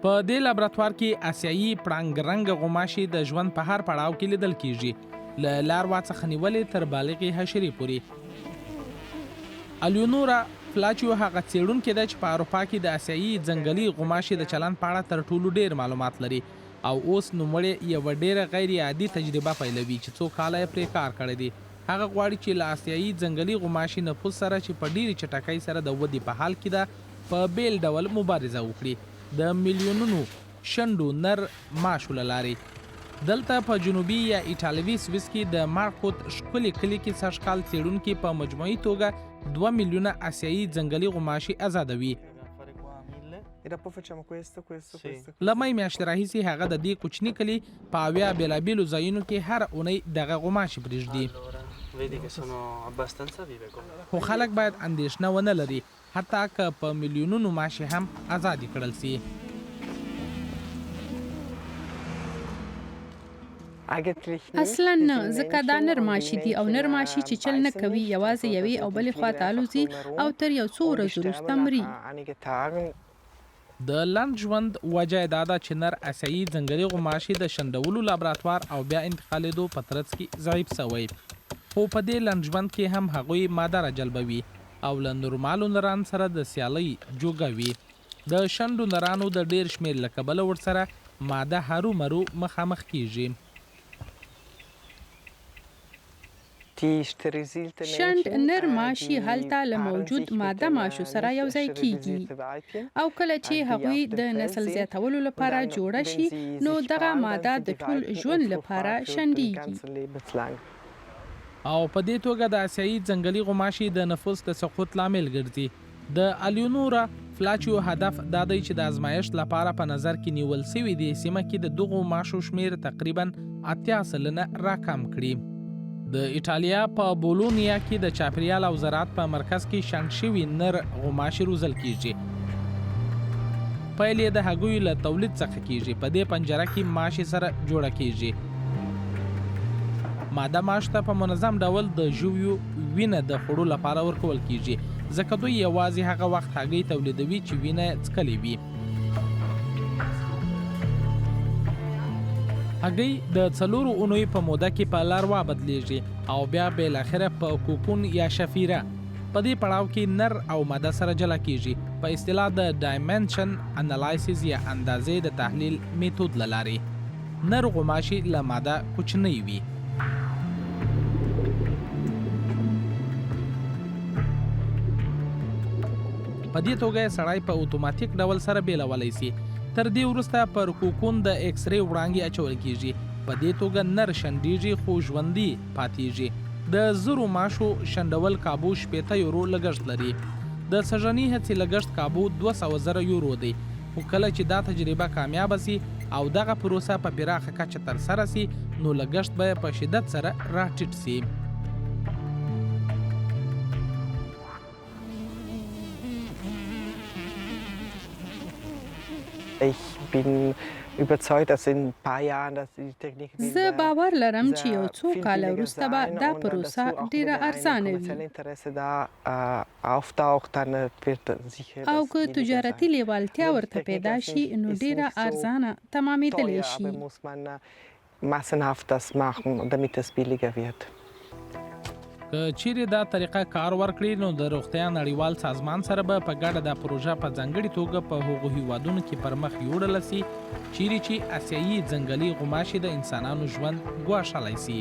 په دې لابراتوار کې آسیایي پړانګ رنګ غوماشي د ژوند په هر پړاو کې لیدل کیږي، له لاروا څخه نیولې تر بالغې حشرې پورې. الیونورا فلاچیو هغه څېړونکې ده چې په اروپا کې د آسیایي ځنګلي غوماشي د چلند په اړه تر ټولو ډېر معلومات لري او اوس نوموړې یوه ډېره غیر عادي تجربه پیلوي چې څو کاله یې پرې کار کړی دی. هغه غواړي چې له آسیایي ځنګلي غوماشي نفوس سره چې په ډېرې چټکۍ سره د ودې په حال کې ده په بیل ډول مبارزه وکړي د میلیونونو شنډو نر ماشو له لارې. دلته په جنوبي یا ایټالوي سویس کې د مارکوت ښکلي کلي کې سږکال څېړونکي په مجموعي توګه 2 میلیونه آسیایي ځنګلي غوماشي ازادوي. له مۍ میاشتې راهیسې هغه د دې کوچني کلي په 80 بېلابېلو ځایونو کې هره اونۍ دغه غوماشي پرېږدي. خو خلک باید اندېښنه ونه لري، حتی که په میلیونونو ماشي هم ازادي کړل سي. اصلا نه، ځکه دا نر ماشي دي او نر ماشي چې چل نه کوي، یوازې یوې او بلې خوا ته الوزي او تر یو څو ورځو وروسته مري. د لنډ ژوند وجه دا ده چې نر آسیایي ځنګلي غوماشي د شنډولو لابراتوار او بیا انتقالېدو په ترڅ کې ضعیف سوی، خو په دې لنډ ژوند کې هم هغوی ماده راجلبوي او له نورمالو نرانو سره د سیالۍ جوګه وي. د شنډو نرانو د ډېر شمېر له کبله ورسره ماده هرو مرو مخامخ کیږي. شنډ نر ماشي هلته له موجود ماده ماشو سره یو ځای کیږي او کله چې هغوی د نسل زیاتولو لپاره جوړه شي نو دغه ماده د ټول ژوند لپاره شنډیږي. او په دې توګه د آسیایي ځنګلي غوماشي د نفوس د سقوط لامل ګرځي. د الیونورا فلاچیو هدف دا دی چې د ازمایښت لپاره په نظر کې نیول سوي دې سیمه کې د دغو ماشو شمیر تقریبا 80% راکم کړي. د ایټالیا په بولونیا کې د چاپیریال او زراعت په مرکز کې شنډ شوي نر غوماشي روزل کیږي. پیل یې د هګیو له تولید څخه کیږي. په دې پنجره کې ماشي سره جوړه کیږي. ماده ماش ته په منظم ډول د ژویو وینه د خوړو لپاره ورکول کیږي، ځکه دوی یوازې هغه وخت هګۍ تولیدوي چې وینه یې څکلې وي. هګۍ د 4 اونیو په موده کې په لاروا بدلیږي او بیا بالاخره په کوکون یا شفیره. په دې پړاو کې نر او ماده سره جلا کیږي په اصطلاح د ډایمنشن انالایسیس یا اندازې د تحلیل میتود له لارې. نر غوماشي له ماده کوچنۍ وي. په دې توګه سړی په اتوماتیک ډول سره بیلولی سي. تر دې وروسته پر کوکون د ایکس ری وړانګې اچول کیږي. په دې توګه نر شنډیږي خو ژوندي پاتیږي. د 1000 ماشو شنډول کابو 80 یورو لګښت لري. د سږني هڅې لګښت کابو 200,000 یورو دی. خو کله چې دا تجربه کامیاب سي او دغه پروسه په پراخه کچه تر سره سي نو لګښت به په شدت سره راټیټ سي. زه باور لرم چې یو څو کاله وروسته به دا پروسه ډیره ارزانه وي او که تجارتي لیوالتیا ورته پیدا شي نو ډیره ارزانه تمامیدلی شي. که چیرې دا طریقه کار ورکړي نو د روغتیا نړیوال سازمان سره به په ګډه دا پروژه په ځانګړي توګه په هغو هیوادونو کې پر مخ یوړل سي چیرې چې آسیایي ځنګلي غوماشي د انسانانو ژوند ګواښلی سي.